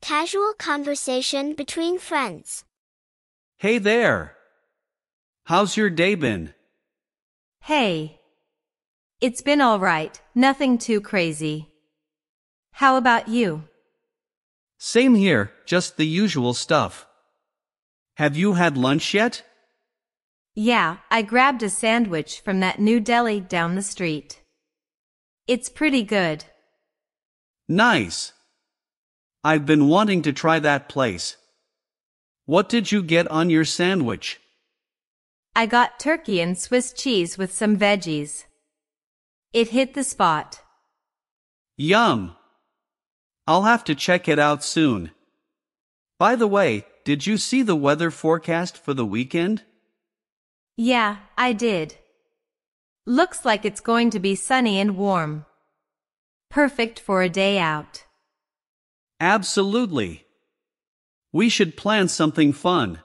casual conversation between friends. Hey there. How's your day been? Hey. It's been all right, nothing too crazy. How about you? Same here, just the usual stuff. Have you had lunch yet? Yeah, I grabbed a sandwich from that new deli down the street. It's pretty good. Nice. I've been wanting to try that place. What did you get on your sandwich? I got turkey and Swiss cheese with some veggies. It hit the spot. Yum. I'll have to check it out soon. By the way, did you see the weather forecast for the weekend? Yeah, I did. Looks like it's going to be sunny and warm. Perfect for a day out. Absolutely. We should plan something fun.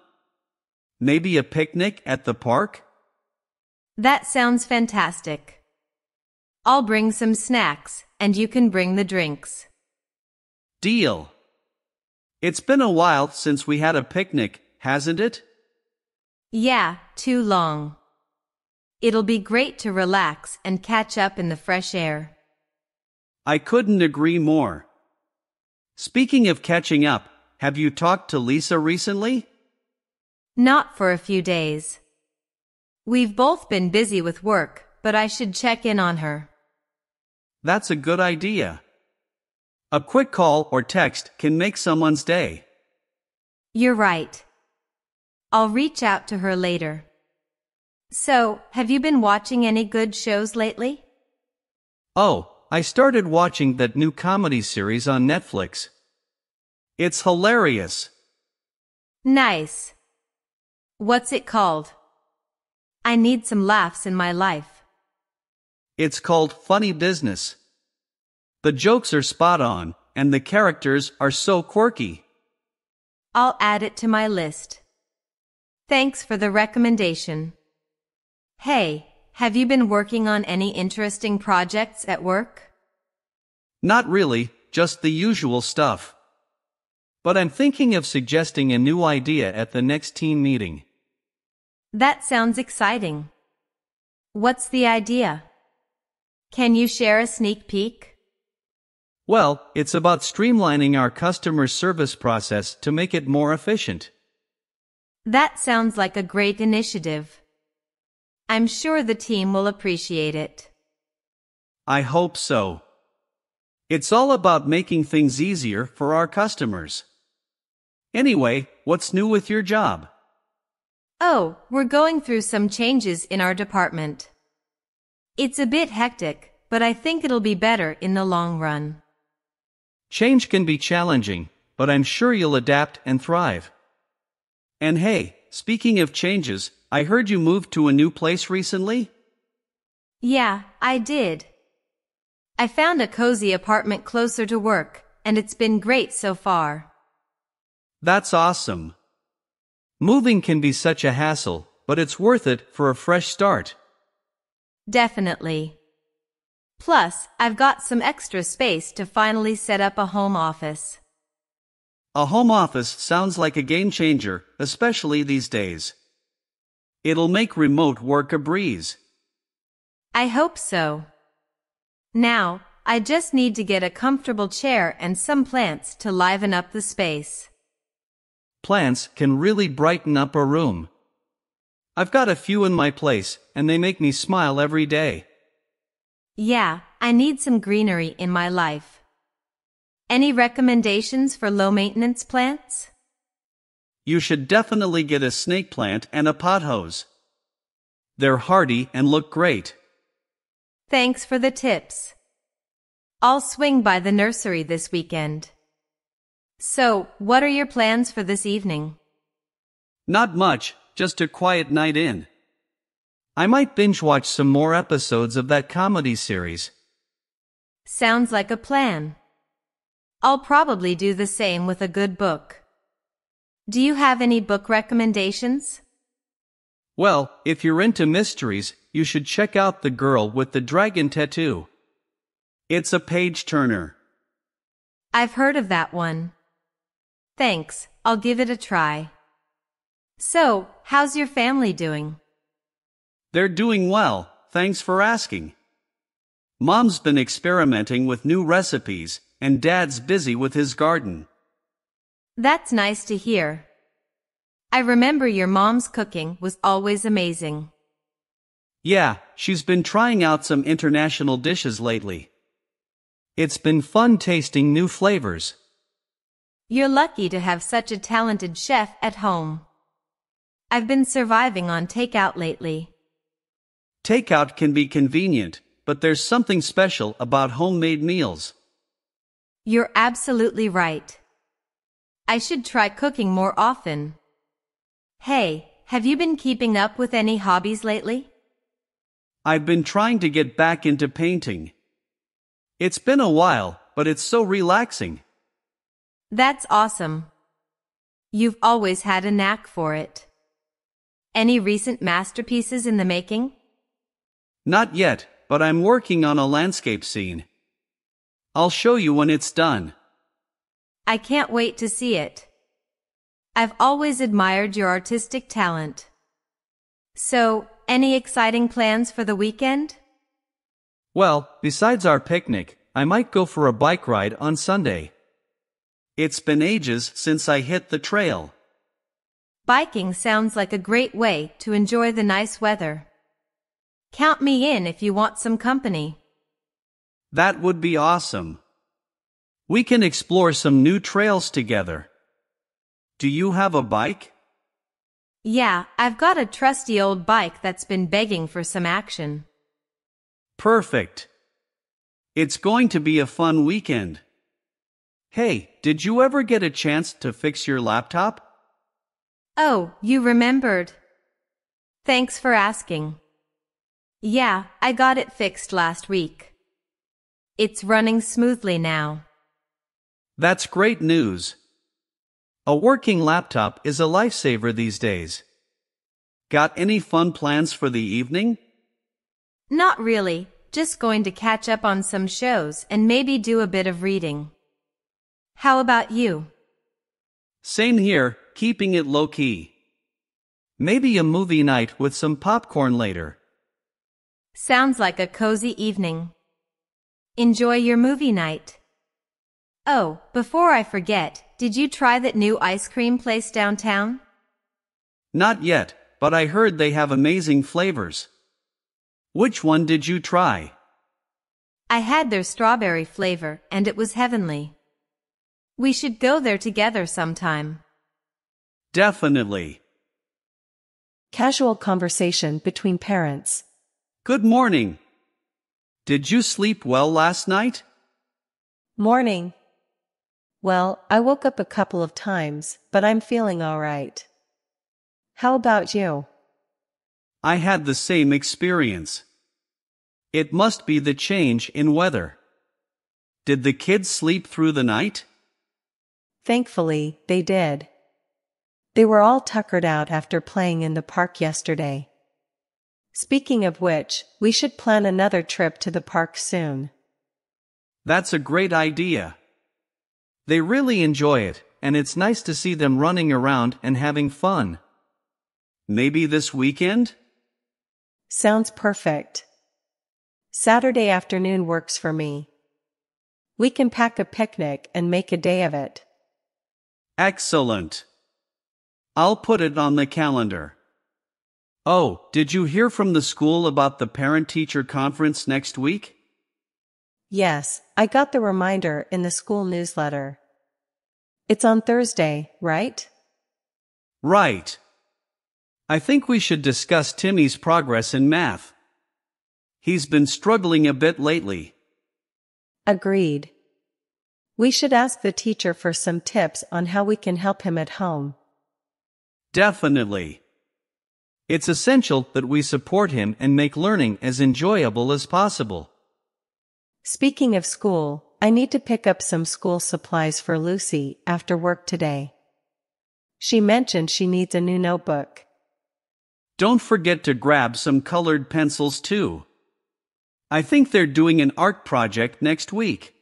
Maybe a picnic at the park? That sounds fantastic. I'll bring some snacks, and you can bring the drinks. Deal. It's been a while since we had a picnic, hasn't it? Yeah, too long. It'll be great to relax and catch up in the fresh air. I couldn't agree more. Speaking of catching up, have you talked to Lisa recently? Not for a few days. We've both been busy with work, but I should check in on her. That's a good idea. A quick call or text can make someone's day. You're right. I'll reach out to her later. So, have you been watching any good shows lately? Oh, I started watching that new comedy series on Netflix. It's hilarious. Nice. What's it called? I need some laughs in my life. It's called Funny Business. The jokes are spot on, and the characters are so quirky. I'll add it to my list. Thanks for the recommendation. Hey, have you been working on any interesting projects at work? Not really, just the usual stuff. But I'm thinking of suggesting a new idea at the next team meeting. That sounds exciting. What's the idea? Can you share a sneak peek? Well, it's about streamlining our customer service process to make it more efficient. That sounds like a great initiative. I'm sure the team will appreciate it. I hope so. It's all about making things easier for our customers. Anyway, what's new with your job? Oh, we're going through some changes in our department. It's a bit hectic, but I think it'll be better in the long run. Change can be challenging, but I'm sure you'll adapt and thrive. And hey, speaking of changes, I heard you moved to a new place recently? Yeah, I did. I found a cozy apartment closer to work, and it's been great so far. That's awesome. Moving can be such a hassle, but it's worth it for a fresh start. Definitely. Plus, I've got some extra space to finally set up a home office. A home office sounds like a game changer, especially these days. It'll make remote work a breeze. I hope so. Now, I just need to get a comfortable chair and some plants to liven up the space. Plants can really brighten up a room. I've got a few in my place, and they make me smile every day. Yeah, I need some greenery in my life. Any recommendations for low-maintenance plants? You should definitely get a snake plant and a pothose. They're hardy and look great. Thanks for the tips. I'll swing by the nursery this weekend. So, what are your plans for this evening? Not much, just a quiet night in. I might binge watch some more episodes of that comedy series. Sounds like a plan. I'll probably do the same with a good book. Do you have any book recommendations? Well, if you're into mysteries, you should check out The Girl with the Dragon Tattoo. It's a page-turner. I've heard of that one. Thanks, I'll give it a try. So, how's your family doing? They're doing well, thanks for asking. Mom's been experimenting with new recipes, and Dad's busy with his garden. That's nice to hear. I remember your mom's cooking was always amazing. Yeah, she's been trying out some international dishes lately. It's been fun tasting new flavors. You're lucky to have such a talented chef at home. I've been surviving on takeout lately. Takeout can be convenient, but there's something special about homemade meals. You're absolutely right. I should try cooking more often. Hey, have you been keeping up with any hobbies lately? I've been trying to get back into painting. It's been a while, but it's so relaxing. That's awesome. You've always had a knack for it. Any recent masterpieces in the making? Not yet, but I'm working on a landscape scene. I'll show you when it's done. I can't wait to see it. I've always admired your artistic talent. So, any exciting plans for the weekend? Well, besides our picnic, I might go for a bike ride on Sunday. It's been ages since I hit the trail. Biking sounds like a great way to enjoy the nice weather. Count me in if you want some company. That would be awesome. We can explore some new trails together. Do you have a bike? Yeah, I've got a trusty old bike that's been begging for some action. Perfect. It's going to be a fun weekend. Hey, did you ever get a chance to fix your laptop? Oh, you remembered. Thanks for asking. Yeah, I got it fixed last week. It's running smoothly now. That's great news. A working laptop is a lifesaver these days. Got any fun plans for the evening? Not really, just going to catch up on some shows and maybe do a bit of reading. How about you? Same here, keeping it low-key. Maybe a movie night with some popcorn later. Sounds like a cozy evening. Enjoy your movie night. Oh, before I forget, did you try that new ice cream place downtown? Not yet, but I heard they have amazing flavors. Which one did you try? I had their strawberry flavor and it was heavenly. We should go there together sometime. Definitely. Casual conversation between parents. Good morning. Did you sleep well last night? Morning. Well, I woke up a couple of times, but I'm feeling all right. How about you? I had the same experience. It must be the change in weather. Did the kids sleep through the night? Thankfully, they did. They were all tuckered out after playing in the park yesterday. Speaking of which, we should plan another trip to the park soon. That's a great idea. They really enjoy it, and it's nice to see them running around and having fun. Maybe this weekend? Sounds perfect. Saturday afternoon works for me. We can pack a picnic and make a day of it. Excellent. I'll put it on the calendar. Oh, did you hear from the school about the parent-teacher conference next week? Yes, I got the reminder in the school newsletter. It's on Thursday, right? Right. I think we should discuss Timmy's progress in math. He's been struggling a bit lately. Agreed. We should ask the teacher for some tips on how we can help him at home. Definitely. It's essential that we support him and make learning as enjoyable as possible. Speaking of school, I need to pick up some school supplies for Lucy after work today. She mentioned she needs a new notebook. Don't forget to grab some colored pencils too. I think they're doing an art project next week.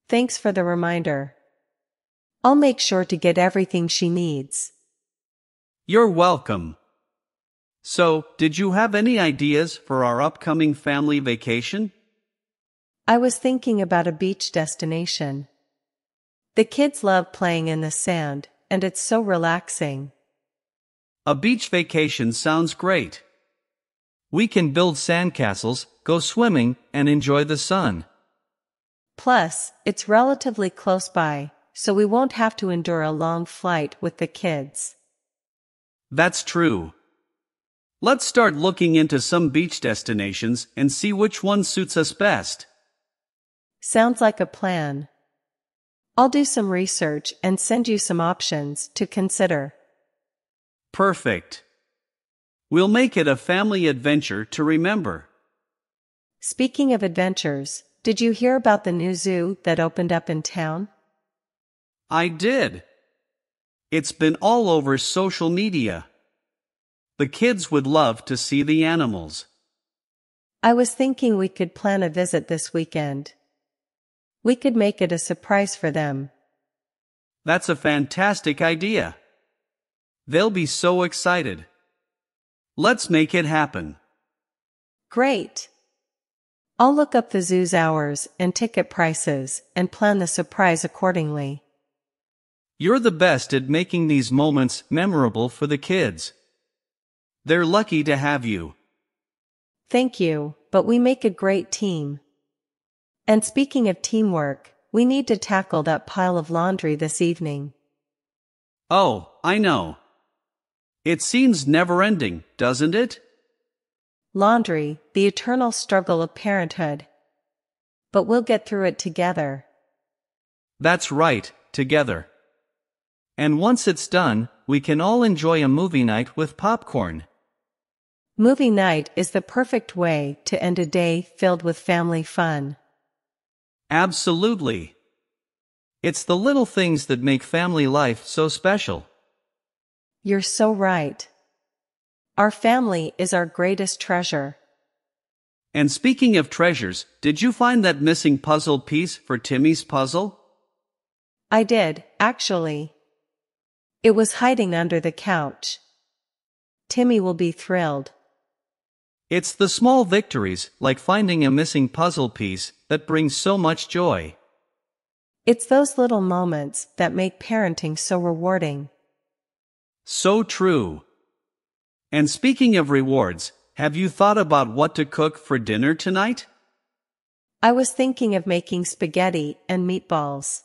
Thanks for the reminder. I'll make sure to get everything she needs. You're welcome. So, did you have any ideas for our upcoming family vacation? I was thinking about a beach destination. The kids love playing in the sand, and it's so relaxing. A beach vacation sounds great. We can build sandcastles, go swimming, and enjoy the sun. Plus, it's relatively close by, so we won't have to endure a long flight with the kids. That's true. Let's start looking into some beach destinations and see which one suits us best. Sounds like a plan. I'll do some research and send you some options to consider. Perfect. We'll make it a family adventure to remember. Speaking of adventures, did you hear about the new zoo that opened up in town? I did. It's been all over social media. The kids would love to see the animals. I was thinking we could plan a visit this weekend. We could make it a surprise for them. That's a fantastic idea. They'll be so excited. Let's make it happen. Great. I'll look up the zoo's hours and ticket prices and plan the surprise accordingly. You're the best at making these moments memorable for the kids. They're lucky to have you. Thank you, but we make a great team. And speaking of teamwork, we need to tackle that pile of laundry this evening. Oh, I know. It seems never-ending, doesn't it? Laundry, the eternal struggle of parenthood. But we'll get through it together. That's right, together. And once it's done, we can all enjoy a movie night with popcorn. Movie night is the perfect way to end a day filled with family fun. Absolutely. It's the little things that make family life so special. You're so right. Our family is our greatest treasure. And speaking of treasures, did you find that missing puzzle piece for Timmy's puzzle? I did, actually. It was hiding under the couch. Timmy will be thrilled. It's the small victories, like finding a missing puzzle piece, that bring so much joy. It's those little moments that make parenting so rewarding. So true. And speaking of rewards, have you thought about what to cook for dinner tonight? I was thinking of making spaghetti and meatballs.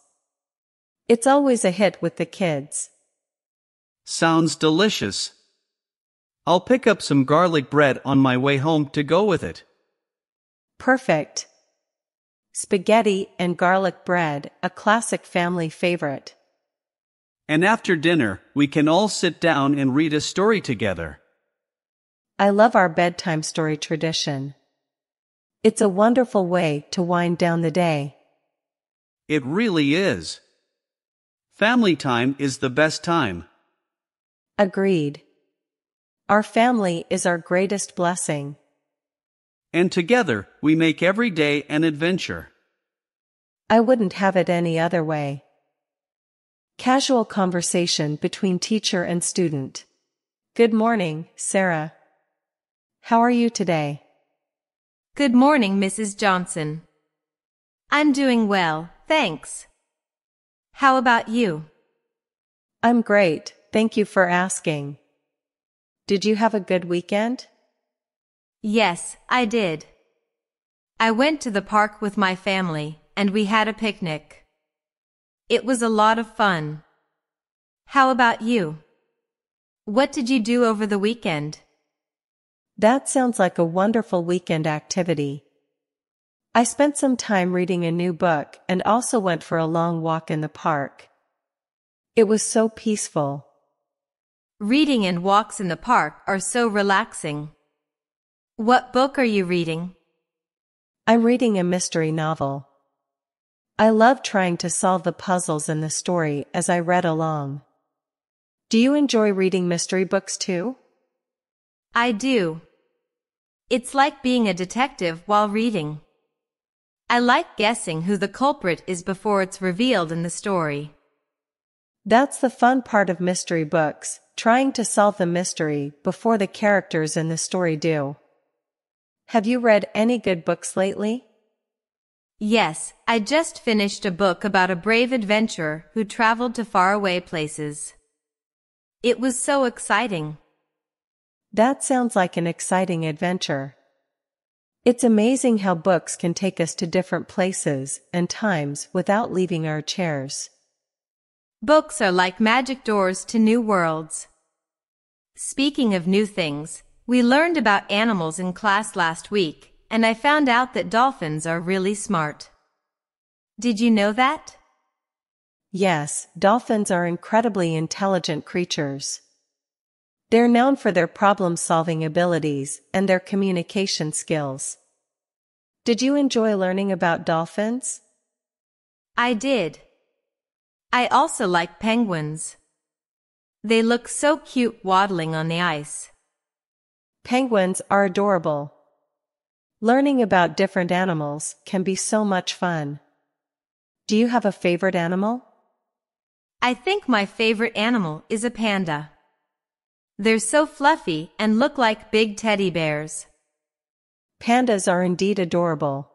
It's always a hit with the kids. Sounds delicious. I'll pick up some garlic bread on my way home to go with it. Perfect. Spaghetti and garlic bread, a classic family favorite. And after dinner, we can all sit down and read a story together. I love our bedtime story tradition. It's a wonderful way to wind down the day. It really is. Family time is the best time. Agreed. Our family is our greatest blessing. And together, we make every day an adventure. I wouldn't have it any other way. Casual conversation between teacher and student. Good morning, Sarah. How are you today? Good morning, Mrs. Johnson. I'm doing well, thanks. How about you? I'm great, thank you for asking. Did you have a good weekend? Yes, I did. I went to the park with my family, and we had a picnic. It was a lot of fun. How about you? What did you do over the weekend? That sounds like a wonderful weekend activity. I spent some time reading a new book and also went for a long walk in the park. It was so peaceful. Reading and walks in the park are so relaxing. What book are you reading? I'm reading a mystery novel. I love trying to solve the puzzles in the story as I read along. Do you enjoy reading mystery books too? I do. It's like being a detective while reading. I like guessing who the culprit is before it's revealed in the story. That's the fun part of mystery books, trying to solve the mystery before the characters in the story do. Have you read any good books lately? Yes, I just finished a book about a brave adventurer who traveled to faraway places. It was so exciting. That sounds like an exciting adventure. It's amazing how books can take us to different places and times without leaving our chairs. Books are like magic doors to new worlds. Speaking of new things, we learned about animals in class last week, and I found out that dolphins are really smart. Did you know that? Yes, dolphins are incredibly intelligent creatures. They're known for their problem-solving abilities and their communication skills. Did you enjoy learning about dolphins? I did. I also like penguins. They look so cute waddling on the ice. Penguins are adorable. Learning about different animals can be so much fun. Do you have a favorite animal? I think my favorite animal is a panda. They're so fluffy and look like big teddy bears. Pandas are indeed adorable.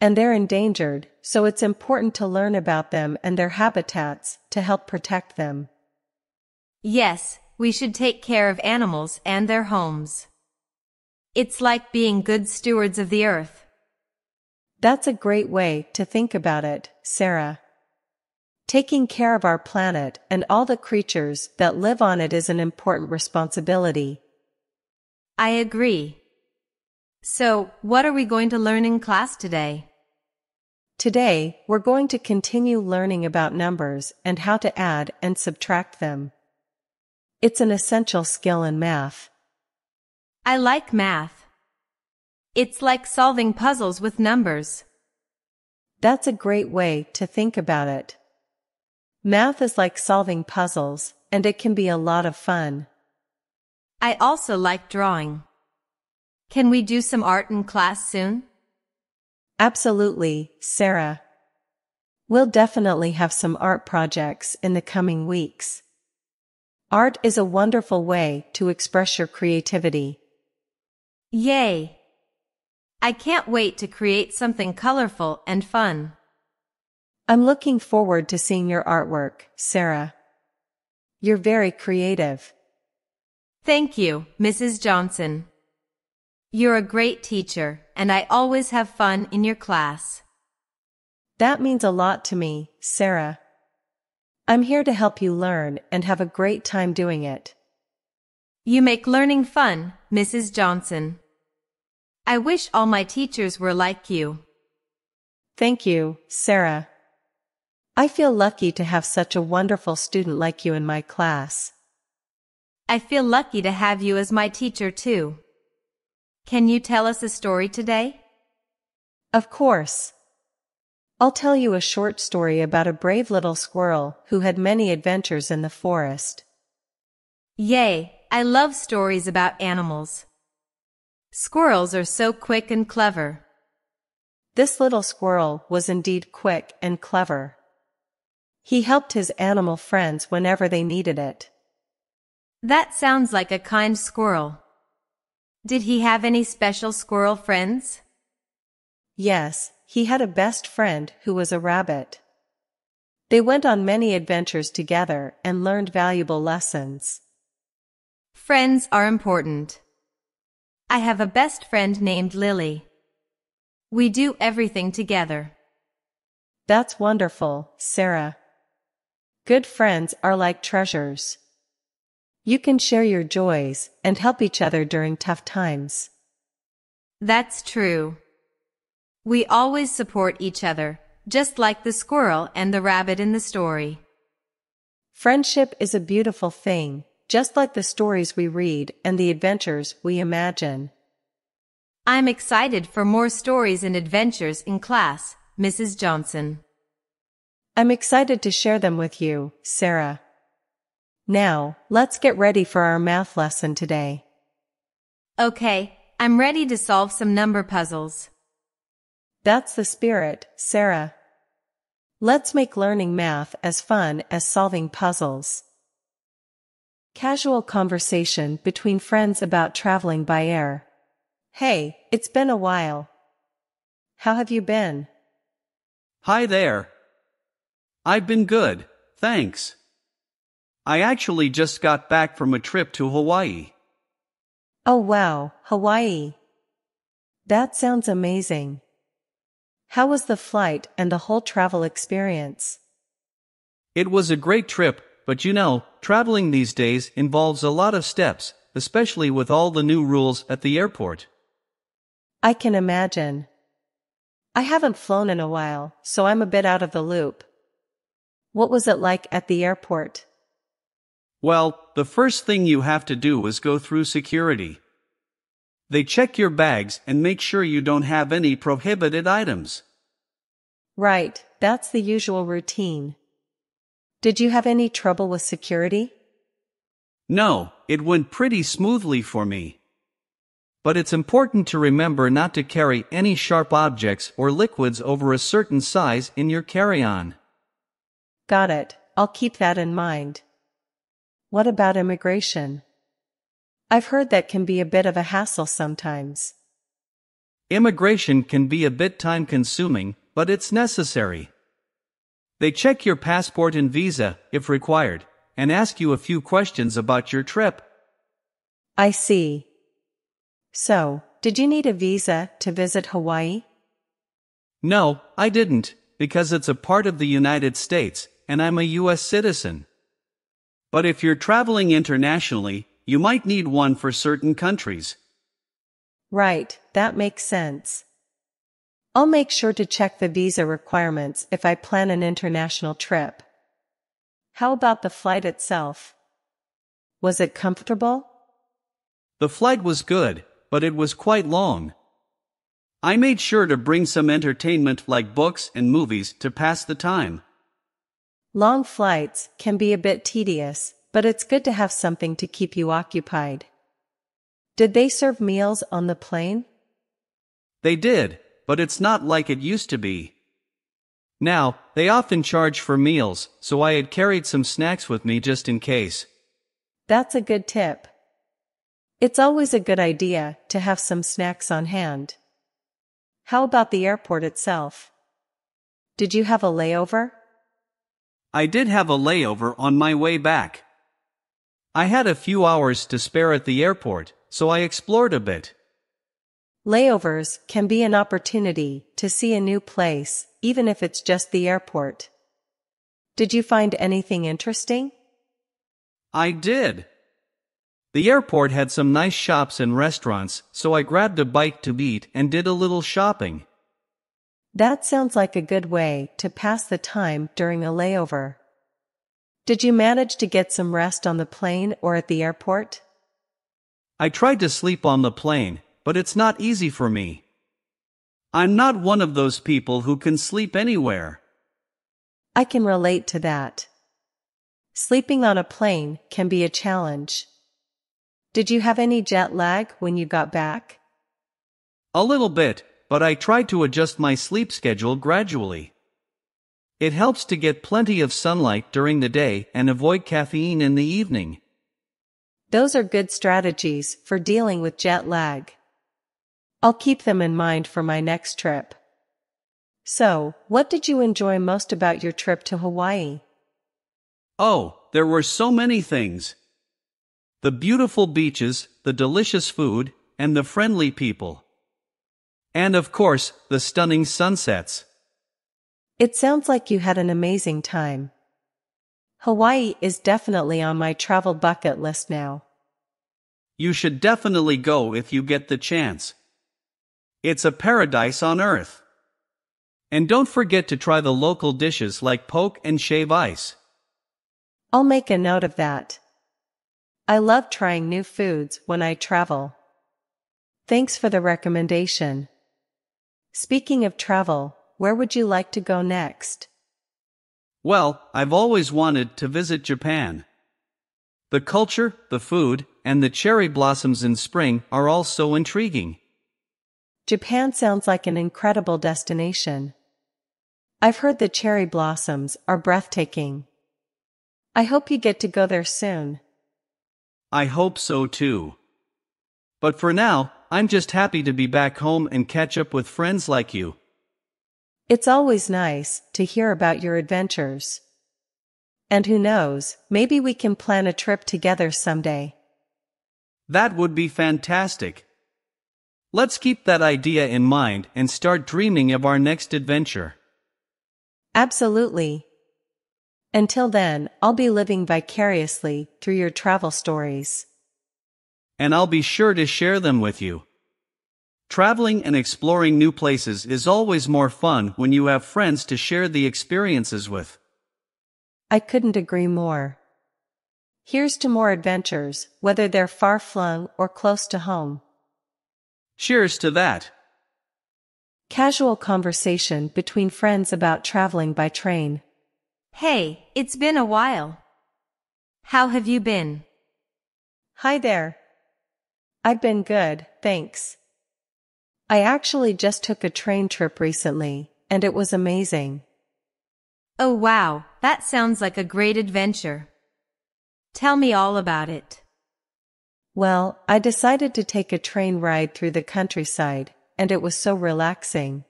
And they're endangered, so it's important to learn about them and their habitats to help protect them. Yes, we should take care of animals and their homes. It's like being good stewards of the earth. That's a great way to think about it, Sarah. Taking care of our planet and all the creatures that live on it is an important responsibility. I agree. So, what are we going to learn in class today? Today, we're going to continue learning about numbers and how to add and subtract them. It's an essential skill in math. I like math. It's like solving puzzles with numbers. That's a great way to think about it. Math is like solving puzzles, and it can be a lot of fun. I also like drawing. Can we do some art in class soon? Absolutely, Sarah. We'll definitely have some art projects in the coming weeks. Art is a wonderful way to express your creativity. Yay! I can't wait to create something colorful and fun. I'm looking forward to seeing your artwork, Sarah. You're very creative. Thank you, Mrs. Johnson. You're a great teacher, and I always have fun in your class. That means a lot to me, Sarah. I'm here to help you learn and have a great time doing it. You make learning fun, Mrs. Johnson. I wish all my teachers were like you. Thank you, Sarah. I feel lucky to have such a wonderful student like you in my class. I feel lucky to have you as my teacher too. Can you tell us a story today? Of course. I'll tell you a short story about a brave little squirrel who had many adventures in the forest. Yay, I love stories about animals. Squirrels are so quick and clever. This little squirrel was indeed quick and clever. He helped his animal friends whenever they needed it. That sounds like a kind squirrel. Did he have any special squirrel friends? Yes, he had a best friend who was a rabbit. They went on many adventures together and learned valuable lessons. Friends are important. I have a best friend named Lily. We do everything together. That's wonderful, Sarah. Good friends are like treasures. You can share your joys and help each other during tough times. That's true. We always support each other, just like the squirrel and the rabbit in the story. Friendship is a beautiful thing, just like the stories we read and the adventures we imagine. I'm excited for more stories and adventures in class, Mrs. Johnson. I'm excited to share them with you, Sarah. Now, let's get ready for our math lesson today. Okay, I'm ready to solve some number puzzles. That's the spirit, Sarah. Let's make learning math as fun as solving puzzles. Casual conversation between friends about traveling by air. Hey, it's been a while. How have you been? Hi there. I've been good, thanks. I actually just got back from a trip to Hawaii. Oh wow, Hawaii. That sounds amazing. How was the flight and the whole travel experience? It was a great trip, but traveling these days involves a lot of steps, especially with all the new rules at the airport. I can imagine. I haven't flown in a while, so I'm a bit out of the loop. What was it like at the airport? Well, the first thing you have to do is go through security. They check your bags and make sure you don't have any prohibited items. Right, that's the usual routine. Did you have any trouble with security? No, it went pretty smoothly for me. But it's important to remember not to carry any sharp objects or liquids over a certain size in your carry-on. Got it, I'll keep that in mind. What about immigration? I've heard that can be a bit of a hassle sometimes. Immigration can be a bit time-consuming, but it's necessary. They check your passport and visa, if required, and ask you a few questions about your trip. I see. So, did you need a visa to visit Hawaii? No, I didn't, because it's a part of the United States, and I'm a U.S. citizen. But if you're traveling internationally, you might need one for certain countries. Right, that makes sense. I'll make sure to check the visa requirements if I plan an international trip. How about the flight itself? Was it comfortable? The flight was good, but it was quite long. I made sure to bring some entertainment like books and movies to pass the time. Long flights can be a bit tedious, but it's good to have something to keep you occupied. Did they serve meals on the plane? They did, but it's not like it used to be. Now, they often charge for meals, so I had carried some snacks with me just in case. That's a good tip. It's always a good idea to have some snacks on hand. How about the airport itself? Did you have a layover? I did have a layover on my way back. I had a few hours to spare at the airport, so I explored a bit. Layovers can be an opportunity to see a new place, even if it's just the airport. Did you find anything interesting? I did. The airport had some nice shops and restaurants, so I grabbed a bite to eat and did a little shopping. That sounds like a good way to pass the time during a layover. Did you manage to get some rest on the plane or at the airport? I tried to sleep on the plane, but it's not easy for me. I'm not one of those people who can sleep anywhere. I can relate to that. Sleeping on a plane can be a challenge. Did you have any jet lag when you got back? A little bit, but I tried to adjust my sleep schedule gradually. It helps to get plenty of sunlight during the day and avoid caffeine in the evening. Those are good strategies for dealing with jet lag. I'll keep them in mind for my next trip. So, what did you enjoy most about your trip to Hawaii? Oh, there were so many things. The beautiful beaches, the delicious food, and the friendly people. And of course, the stunning sunsets. It sounds like you had an amazing time. Hawaii is definitely on my travel bucket list now. You should definitely go if you get the chance. It's a paradise on earth. And don't forget to try the local dishes like poke and shave ice. I'll make a note of that. I love trying new foods when I travel. Thanks for the recommendation. Speaking of travel, where would you like to go next? Well, I've always wanted to visit Japan. The culture, the food, and the cherry blossoms in spring are all so intriguing. Japan sounds like an incredible destination. I've heard the cherry blossoms are breathtaking. I hope you get to go there soon. I hope so too. But for now, I'm just happy to be back home and catch up with friends like you. It's always nice to hear about your adventures. And who knows, maybe we can plan a trip together someday. That would be fantastic. Let's keep that idea in mind and start dreaming of our next adventure. Absolutely. Until then, I'll be living vicariously through your travel stories. And I'll be sure to share them with you. Traveling and exploring new places is always more fun when you have friends to share the experiences with. I couldn't agree more. Here's to more adventures, whether they're far-flung or close to home. Cheers to that. Casual conversation between friends about traveling by train. Hey, it's been a while. How have you been? Hi there. I've been good, thanks. I actually just took a train trip recently, and it was amazing. Oh wow, that sounds like a great adventure. Tell me all about it. Well, I decided to take a train ride through the countryside, and it was so relaxing.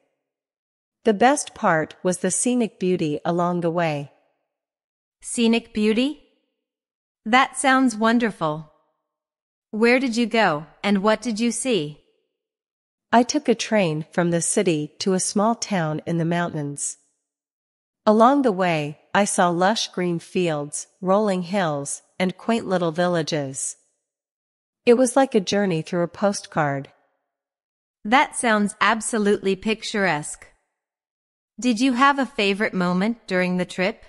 The best part was the scenic beauty along the way. Scenic beauty? That sounds wonderful. Where did you go, and what did you see? I took a train from the city to a small town in the mountains. Along the way, I saw lush green fields, rolling hills, and quaint little villages. It was like a journey through a postcard. That sounds absolutely picturesque. Did you have a favorite moment during the trip?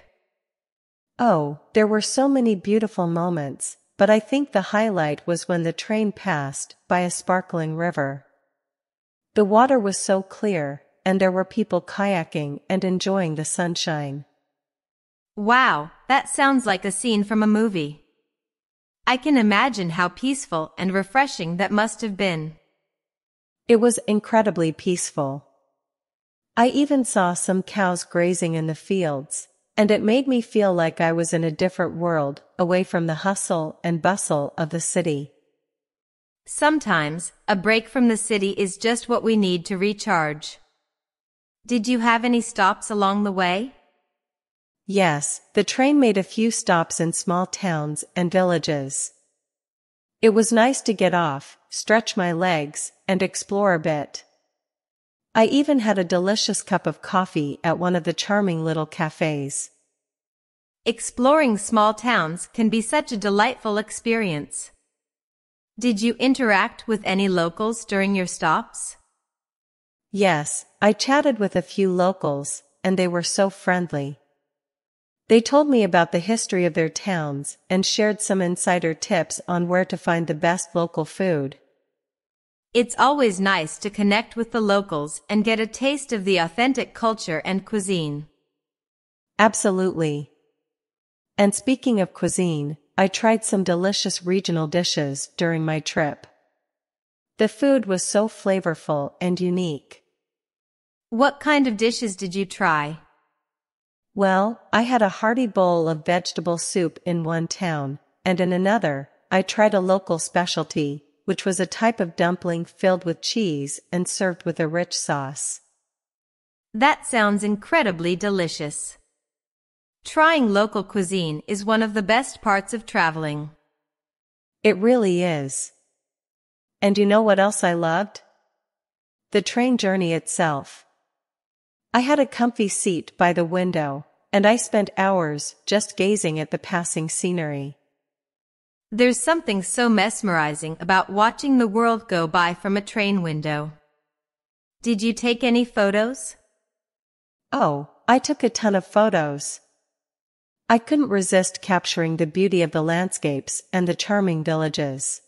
Oh, there were so many beautiful moments, but I think the highlight was when the train passed by a sparkling river. The water was so clear, and there were people kayaking and enjoying the sunshine. Wow, that sounds like a scene from a movie. I can imagine how peaceful and refreshing that must have been. It was incredibly peaceful. I even saw some cows grazing in the fields, and it made me feel like I was in a different world, away from the hustle and bustle of the city. Sometimes, a break from the city is just what we need to recharge. Did you have any stops along the way? Yes, the train made a few stops in small towns and villages. It was nice to get off, stretch my legs, and explore a bit. I even had a delicious cup of coffee at one of the charming little cafes. Exploring small towns can be such a delightful experience. Did you interact with any locals during your stops? Yes, I chatted with a few locals, and they were so friendly. They told me about the history of their towns and shared some insider tips on where to find the best local food. It's always nice to connect with the locals and get a taste of the authentic culture and cuisine. Absolutely. And speaking of cuisine, I tried some delicious regional dishes during my trip. The food was so flavorful and unique. What kind of dishes did you try? Well, I had a hearty bowl of vegetable soup in one town, and in another, I tried a local specialty, which was a type of dumpling filled with cheese and served with a rich sauce. That sounds incredibly delicious. Trying local cuisine is one of the best parts of traveling. It really is. And you know what else I loved? The train journey itself. I had a comfy seat by the window, and I spent hours just gazing at the passing scenery. There's something so mesmerizing about watching the world go by from a train window. Did you take any photos? Oh, I took a ton of photos. I couldn't resist capturing the beauty of the landscapes and the charming villages.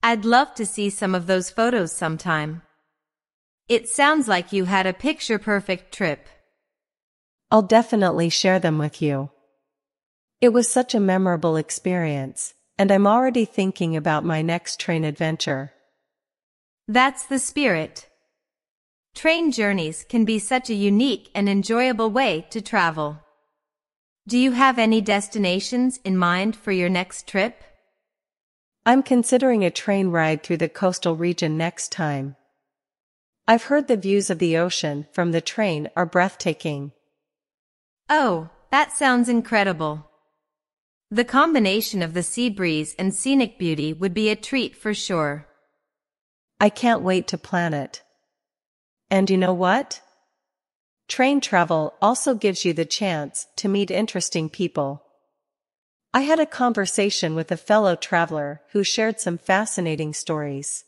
I'd love to see some of those photos sometime. It sounds like you had a picture-perfect trip. I'll definitely share them with you. It was such a memorable experience, and I'm already thinking about my next train adventure. That's the spirit. Train journeys can be such a unique and enjoyable way to travel. Do you have any destinations in mind for your next trip? I'm considering a train ride through the coastal region next time. I've heard the views of the ocean from the train are breathtaking. Oh, that sounds incredible. The combination of the sea breeze and scenic beauty would be a treat for sure. I can't wait to plan it. And you know what? Train travel also gives you the chance to meet interesting people. I had a conversation with a fellow traveler who shared some fascinating stories.